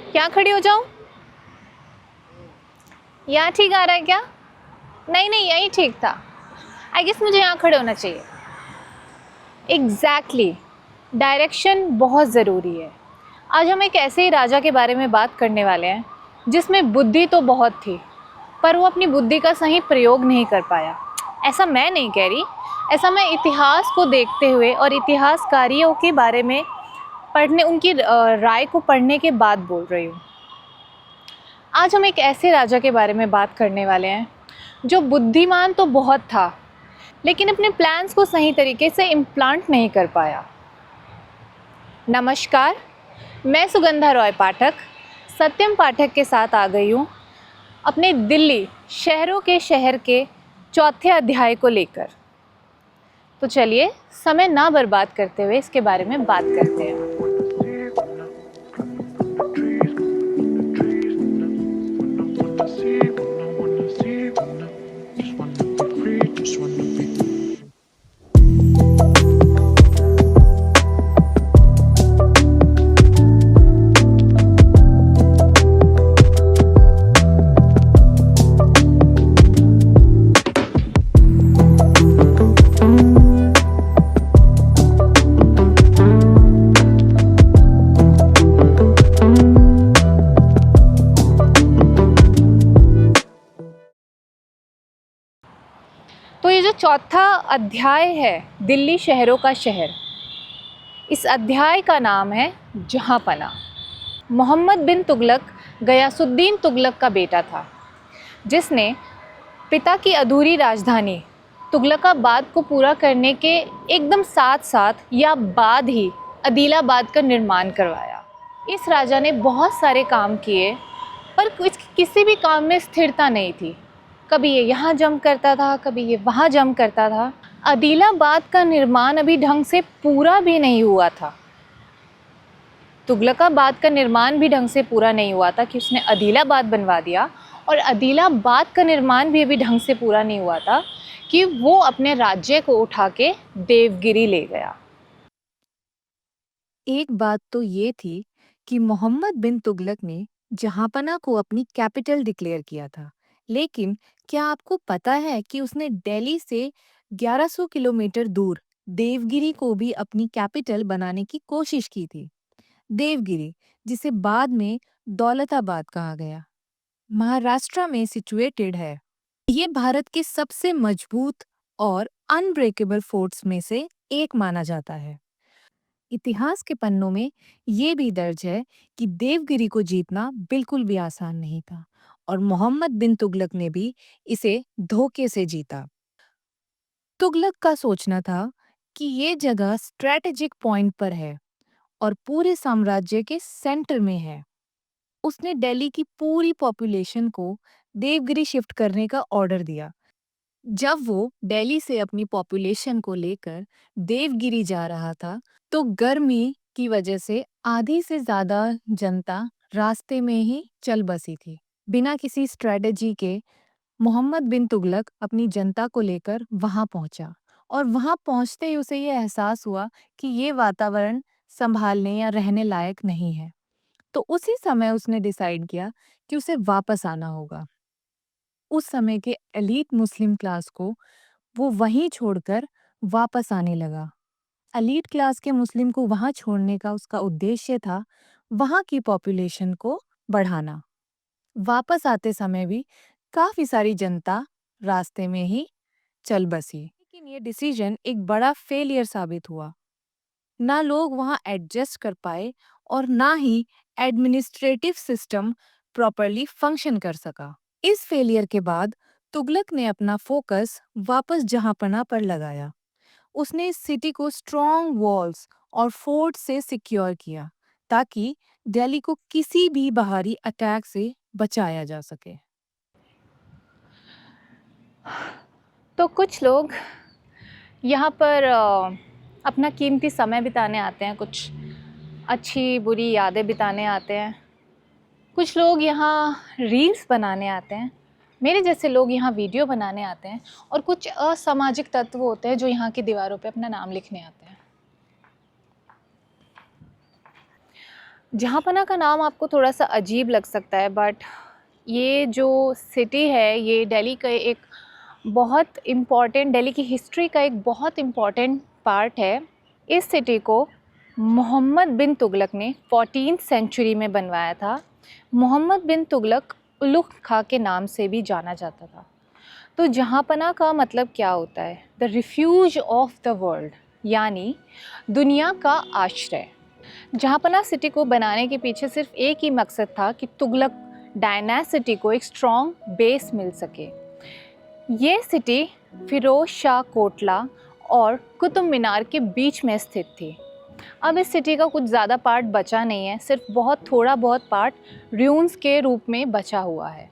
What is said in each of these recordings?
यहाँ खड़ी हो जाऊँ? यहाँ ठीक आ रहा है क्या? नहीं नहीं, यही ठीक था। आई गेस मुझे यहाँ खड़े होना चाहिए। एग्जैक्टली, डायरेक्शन बहुत ज़रूरी है। आज हम एक ऐसे ही राजा के बारे में बात करने वाले हैं जिसमें बुद्धि तो बहुत थी, पर वो अपनी बुद्धि का सही प्रयोग नहीं कर पाया। ऐसा मैं नहीं कह रही, ऐसा मैं इतिहास को देखते हुए और इतिहासकारियों के बारे में पढ़ने, उनकी राय को पढ़ने के बाद बोल रही हूँ। आज हम एक ऐसे राजा के बारे में बात करने वाले हैं जो बुद्धिमान तो बहुत था, लेकिन अपने प्लान्स को सही तरीके से इम्प्लांट नहीं कर पाया। नमस्कार, मैं सुगंधा रॉय पाठक सत्यम पाठक के साथ आ गई हूँ अपने दिल्ली शहरों के शहर के चौथे अध्याय को लेकर। तो चलिए समय ना बर्बाद करते हुए इसके बारे में बात करते हैं। तो ये जो चौथा अध्याय है दिल्ली शहरों का शहर, इस अध्याय का नाम है जहाँपना। मोहम्मद बिन तुगलक गयासुद्दीन तुगलक का बेटा था, जिसने पिता की अधूरी राजधानी तुगलकाबाद को पूरा करने के एकदम साथ साथ या बाद ही अदीलाबाद का निर्माण करवाया। इस राजा ने बहुत सारे काम किए, पर किसी भी काम में स्थिरता नहीं थी। कभी ये यहाँ जम करता था, कभी ये वहाँ जम करता था। अदीलाबाद का निर्माण अभी ढंग से पूरा भी नहीं हुआ था। तुगलकाबाद का निर्माण भी ढंग से पूरा नहीं हुआ था कि उसने अदीलाबाद बनवा दिया, और अदीलाबाद का निर्माण भी अभी ढंग से पूरा नहीं हुआ था कि वो अपने राज्य को उठा के देवगिरी ले गया। एक बात तो ये थी कि मोहम्मद बिन तुगलक ने जहांपना को अपनी कैपिटल डिक्लेयर किया था, लेकिन क्या आपको पता है कि उसने दिल्ली से 1100 किलोमीटर दूर देवगिरी को भी अपनी कैपिटल बनाने की कोशिश की थी। देवगिरी, जिसे बाद में दौलताबाद कहा गया, महाराष्ट्र में सिचुएटेड है। ये भारत के सबसे मजबूत और अनब्रेकेबल फोर्ट्स में से एक माना जाता है। इतिहास के पन्नों में ये भी दर्ज है कि देवगिरी को जीतना बिल्कुल भी आसान नहीं था, और मोहम्मद बिन तुगलक ने भी इसे धोखे से जीता। तुगलक का सोचना था कि ये जगह स्ट्रेटेजिक पॉइंट पर है और पूरे साम्राज्य के सेंटर में है। उसने दिल्ली की पूरी पॉपुलेशन को देवगिरी शिफ्ट करने का ऑर्डर दिया। जब वो दिल्ली से अपनी पॉपुलेशन को लेकर देवगिरी जा रहा था, तो गर्मी की वजह से आधी से ज्यादा जनता रास्ते में ही चल बसी थी। बिना किसी स्ट्रेटजी के मोहम्मद बिन तुगलक अपनी जनता को लेकर वहां पहुंचा, और वहां पहुंचते ही उसे ये एहसास हुआ कि ये वातावरण संभालने या रहने लायक नहीं है। तो उसी समय उसने डिसाइड किया कि उसे वापस आना होगा। उस समय के एलीट मुस्लिम क्लास को वो वहीं छोड़कर वापस आने लगा। एलीट क्लास के मुस्लिम को वहां छोड़ने का उसका उद्देश्य था वहां की पॉपुलेशन को बढ़ाना। वापस आते समय भी काफी सारी जनता रास्ते में ही चल बसी, लेकिन ये डिसीजन एक बड़ा फेलियर साबित हुआ। ना लोग वहां एडजस्ट कर पाए और ना ही एडमिनिस्ट्रेटिव सिस्टम प्रॉपरली फंक्शन कर सका। इस फेलियर के बाद तुगलक ने अपना फोकस वापस जहांपना पर लगाया। उसने इस सिटी को स्ट्रॉन्ग वॉल्स और फोर्ट से सिक्योर किया, ताकि दिल्ली को किसी भी बाहरी अटैक से बचाया जा सके। तो कुछ लोग यहाँ पर अपना कीमती समय बिताने आते हैं, कुछ अच्छी बुरी यादें बिताने आते हैं। कुछ लोग यहाँ रील्स बनाने आते हैं, मेरे जैसे लोग यहाँ वीडियो बनाने आते हैं, और कुछ असामाजिक तत्व होते हैं जो यहाँ की दीवारों पे अपना नाम लिखने आते हैं। जहाँपना का नाम आपको थोड़ा सा अजीब लग सकता है, बट ये जो सिटी है ये दिल्ली का एक बहुत इम्पॉर्टेंट, दिल्ली की हिस्ट्री का एक बहुत इम्पॉर्टेंट पार्ट है। इस सिटी को मोहम्मद बिन तुगलक ने 14th सेंचुरी में बनवाया था। मोहम्मद बिन तुगलक उलुग खां के नाम से भी जाना जाता था। तो जहाँपना का मतलब क्या होता है? The refuse of the world, यानी दुनिया का आश्रय। जहाँपना सिटी को बनाने के पीछे सिर्फ एक ही मकसद था कि तुगलक डायनेसिटी को एक स्ट्रॉन्ग बेस मिल सके। ये सिटी फिरोज शाह कोटला और कुतुब मीनार के बीच में स्थित थी। अब इस सिटी का कुछ ज़्यादा पार्ट बचा नहीं है, सिर्फ बहुत थोड़ा बहुत पार्ट र्यून्स के रूप में बचा हुआ है।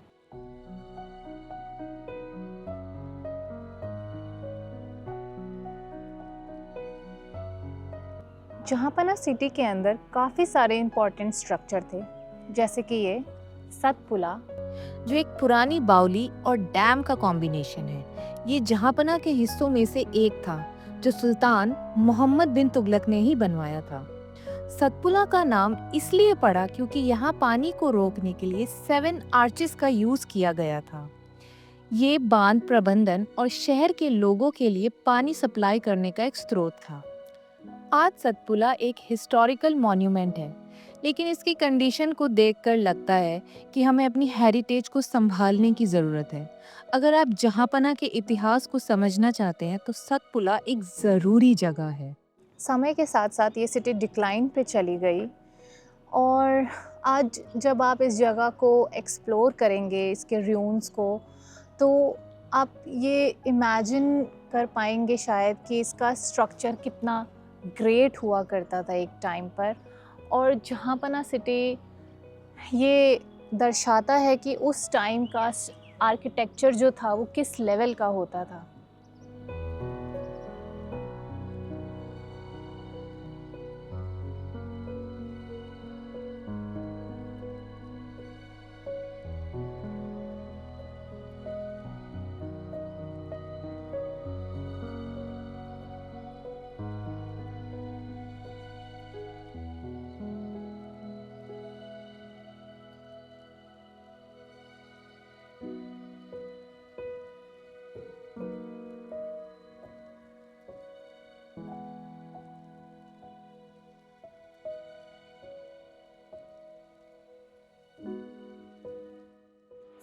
जहाँपना सिटी के अंदर काफ़ी सारे इम्पोर्टेंट स्ट्रक्चर थे, जैसे कि ये सतपुला, जो एक पुरानी बावली और डैम का कॉम्बिनेशन है। ये जहाँपना के हिस्सों में से एक था जो सुल्तान मोहम्मद बिन तुगलक ने ही बनवाया था। सतपुला का नाम इसलिए पड़ा क्योंकि यहाँ पानी को रोकने के लिए 7 आर्चेस का यूज किया गया था। ये बांध प्रबंधन और शहर के लोगों के लिए पानी सप्लाई करने का एक स्रोत था। आज सतपुला एक हिस्टोरिकल मॉन्यूमेंट है, लेकिन इसकी कंडीशन को देखकर लगता है कि हमें अपनी हेरिटेज को संभालने की ज़रूरत है। अगर आप जहाँपना के इतिहास को समझना चाहते हैं तो सतपुला एक ज़रूरी जगह है। समय के साथ साथ ये सिटी डिक्लाइन पे चली गई, और आज जब आप इस जगह को एक्सप्लोर करेंगे, इसके र्यून्स को, तो आप ये इमेजिन कर पाएंगे शायद कि इसका स्ट्रक्चर कितना ग्रेट हुआ करता था एक टाइम पर। और जहाँपना सिटी ये दर्शाता है कि उस टाइम का आर्किटेक्चर जो था वो किस लेवल का होता था।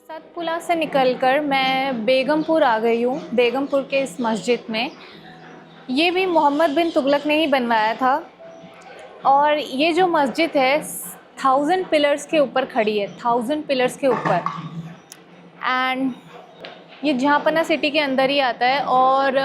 सतपुला से निकलकर मैं बेगमपुर आ गई हूँ। बेगमपुर के इस मस्जिद में, ये भी मोहम्मद बिन तुगलक ने ही बनवाया था। और ये जो मस्जिद है 1000 पिलर्स के ऊपर खड़ी है, 1000 पिलर्स के ऊपर। एंड ये जहाँपना सिटी के अंदर ही आता है। और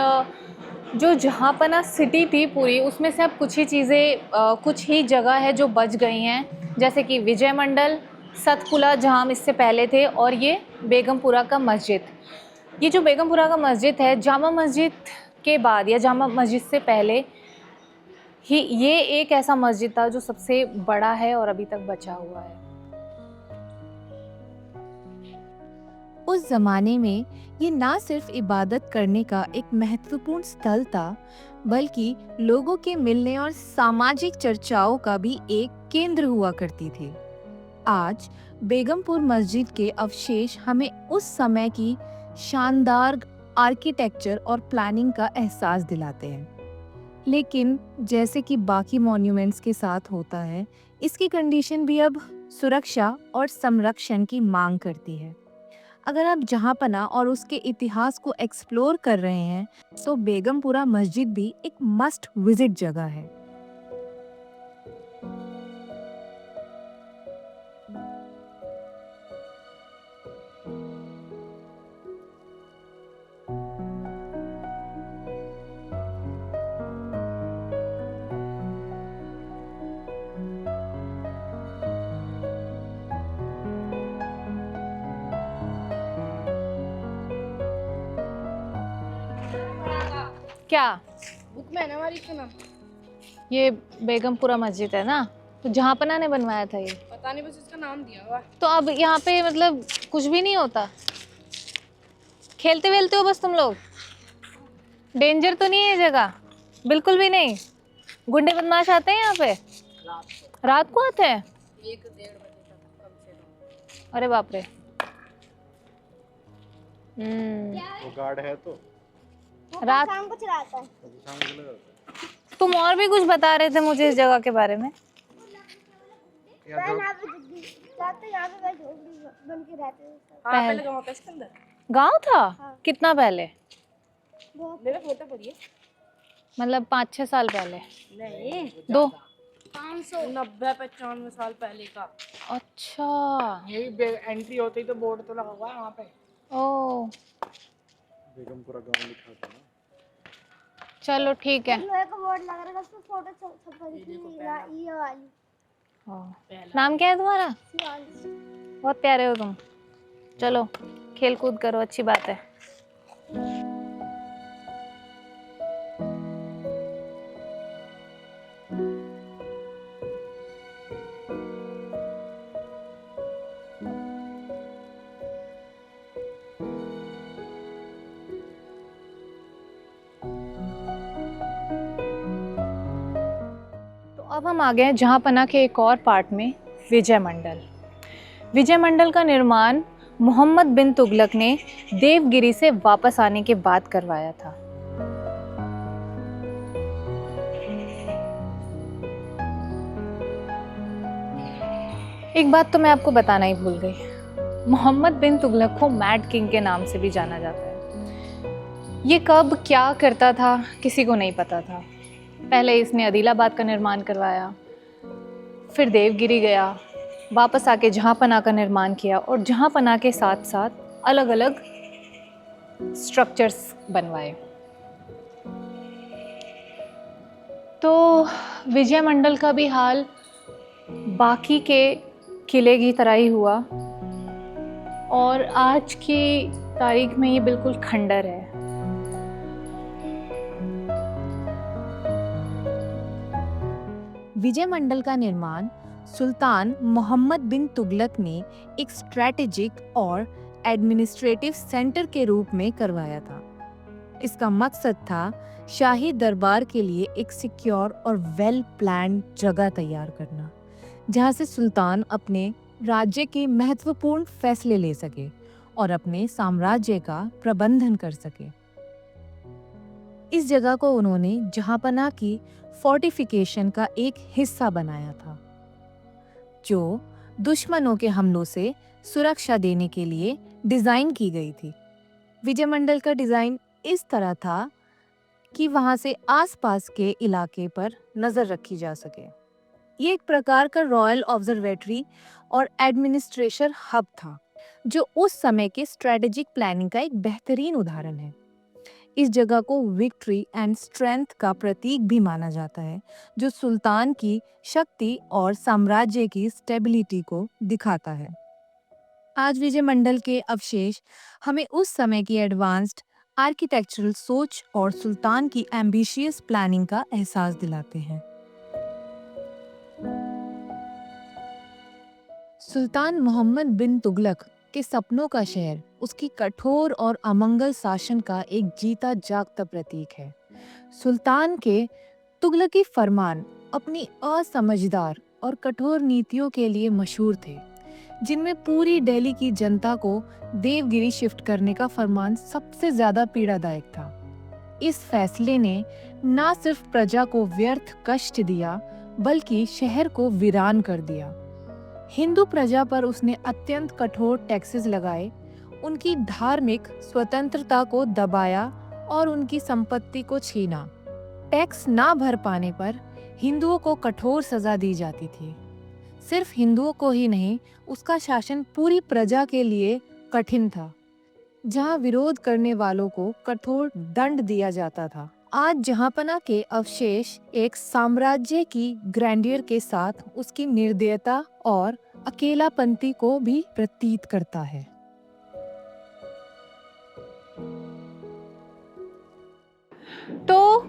जो जहाँपना सिटी थी पूरी, उसमें से अब कुछ ही चीज़ें, कुछ ही जगह है जो बच गई हैं, जैसे कि विजय मंडल, सतपुला जहाँ हम इससे पहले थे, और ये बेगमपुरा का मस्जिद। ये जो बेगमपुरा का मस्जिद है, जामा मस्जिद के बाद या जामा मस्जिद से पहले ही ये एक ऐसा मस्जिद था जो सबसे बड़ा है और अभी तक बचा हुआ है। उस जमाने में ये ना सिर्फ इबादत करने का एक महत्वपूर्ण स्थल था, बल्कि लोगों के मिलने और सामाजिक चर्चाओं का भी एक केंद्र हुआ करती थी। आज बेगमपुर मस्जिद के अवशेष हमें उस समय की शानदार आर्किटेक्चर और प्लानिंग का एहसास दिलाते हैं। लेकिन जैसे कि बाकी मॉन्यूमेंट्स के साथ होता है, इसकी कंडीशन भी अब सुरक्षा और संरक्षण की मांग करती है। अगर आप जहाँपना और उसके इतिहास को एक्सप्लोर कर रहे हैं, तो बेगमपुरा मस्जिद भी एक मस्ट विजिट जगह है। क्या बुक में है ना हमारी का नाम? ये बेगमपुरा मस्जिद है ना, तो जहाँपना ने बनवाया था ये। पता नहीं, बस इसका नाम दिया हुआ है। तो अब यहाँ पे मतलब कुछ भी नहीं होता? खेलते वेलते हो बस तुम लोग? डेंजर तो नहीं है ये जगह? बिल्कुल भी नहीं? गुंडे बदमाश आते हैं यहाँ पे? रात को आते हैं? 1 डेढ़ बजे तक कम से कम। अरे बाप रे। वो गार्ड है तो रात शाम को चलाता है। तो शाम को चला जाता है। तुम और भी कुछ बता रहे थे मुझे इस जगह के बारे में। यहाँ जो यहाँ पे वही झोपड़ी बन के रहते हैं सब। पहले- पहले गाँव था इसके अंदर। गांव था? हाँ। कितना पहले? मेरे फोटो पड़ी है। मतलब 5-6 साल पहले? नहीं, 2? 590-95 साल पहले का। अच्छा। यही एंट्री होती तो बोर्ड तो लगा हुआ है वहाँ पे। ओ बेगमपुरा गाँव लिखा था ना। चलो ठीक है। लोहे का बोर्ड लगा रखा है, उसपे फोटो छपा दी थी, ये वाली। नाम क्या है तुम्हारा? शिवांश। बहुत प्यारे हो तुम। चलो खेल कूद करो, अच्छी बात है। तो अब हम आ गए हैं जहाँपना के एक और पार्ट में, विजय मंडल। विजय मंडल का निर्माण मोहम्मद बिन तुगलक ने देवगिरी से वापस आने के बाद करवाया था। एक बात तो मैं आपको बताना ही भूल गई, मोहम्मद बिन तुगलक को मैड किंग के नाम से भी जाना जाता है। ये कब क्या करता था किसी को नहीं पता था। पहले इसने आदिलाबाद का निर्माण करवाया, फिर देवगिरी गया, वापस आके जहाँपना का निर्माण किया और जहाँपना के साथ साथ अलग अलग स्ट्रक्चर्स बनवाए। तो विजय मंडल का भी हाल बाकी के किले की तरह ही हुआ और आज की तारीख में ये बिल्कुल खंडर है। विजय मंडल का निर्माण सुल्तान मोहम्मद बिन तुगलक ने एक स्ट्रैटेजिक और एडमिनिस्ट्रेटिव सेंटर के रूप में करवाया था। इसका मकसद था शाही दरबार के लिए एक सिक्योर और वेल प्लान्ड जगह तैयार करना, जहां से सुल्तान अपने राज्य के महत्वपूर्ण फैसले ले सके और अपने साम्राज्य का प्रबंधन कर सके। इस जगह को उन्होंने जहाँपना की फोर्टिफिकेशन का एक हिस्सा बनाया था, जो दुश्मनों के हमलों से सुरक्षा देने के लिए डिजाइन की गई थी। विजय मंडल का डिजाइन इस तरह था कि वहां से आसपास के इलाके पर नजर रखी जा सके। ये एक प्रकार का रॉयल ऑब्जर्वेटरी और एडमिनिस्ट्रेशन हब था, जो उस समय के स्ट्रेटेजिक प्लानिंग का एक बेहतरीन उदाहरण है। इस जगह को विक्ट्री एंड स्ट्रेंथ का प्रतीक भी माना जाता है, जो सुल्तान की शक्ति और साम्राज्य की स्टेबिलिटी को दिखाता है। आज विजय मंडल के अवशेष हमें उस समय की एडवांस्ड आर्किटेक्चरल सोच और सुल्तान की एम्बिशियस प्लानिंग का एहसास दिलाते हैं। सुल्तान मोहम्मद बिन तुगलक के सपनों का शहर उसकी कठोर और अमंगल शासन का एक जीता जागता प्रतीक है। सुल्तान के तुगलकी फरमान अपनी असमझदार और कठोर नीतियों के लिए मशहूर थे, जिनमें पूरी दिल्ली की जनता को देवगिरी शिफ्ट करने का फरमान सबसे ज्यादा पीड़ादायक था। इस फैसले ने न सिर्फ प्रजा को व्यर्थ कष्ट दिया, बल्कि शहर को वीरान कर दिया। हिंदू प्रजा पर उसने अत्यंत कठोर टैक्सेस लगाए, उनकी धार्मिक स्वतंत्रता को दबाया और उनकी संपत्ति को छीना। टैक्स ना भर पाने पर हिंदुओं को कठोर सजा दी जाती थी। सिर्फ हिंदुओं को ही नहीं, उसका शासन पूरी प्रजा के लिए कठिन था, जहां विरोध करने वालों को कठोर दंड दिया जाता था। आज जहाँपना के अवशेष एक साम्राज्य की ग्रैंडियर के साथ उसकी निर्दयता और अकेलापंती को भी प्रतीत करता है। तो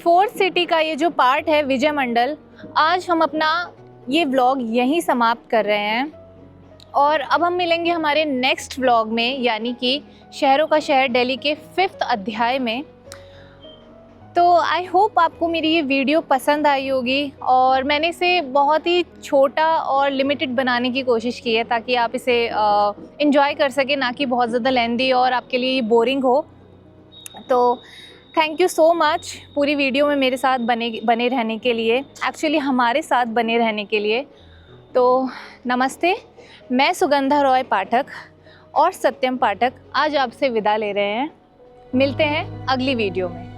फोर्थ सिटी का ये जो पार्ट है विजय मंडल, आज हम अपना ये व्लॉग यहीं समाप्त कर रहे हैं और अब हम मिलेंगे हमारे नेक्स्ट व्लॉग में, यानी कि शहरों का शहर दिल्ली के 5th अध्याय में। तो आई होप आपको मेरी ये वीडियो पसंद आई होगी, और मैंने इसे बहुत ही छोटा और लिमिटेड बनाने की कोशिश की है ताकि आप इसे एंजॉय कर सकें, ना कि बहुत ज़्यादा लेंदी और आपके लिए बोरिंग हो। तो थैंक यू सो मच पूरी वीडियो में मेरे साथ बने रहने के लिए, एक्चुअली हमारे साथ बने रहने के लिए। तो नमस्ते, मैं सुगंधा रॉय पाठक और सत्यम पाठक आज आपसे विदा ले रहे हैं। मिलते हैं अगली वीडियो में।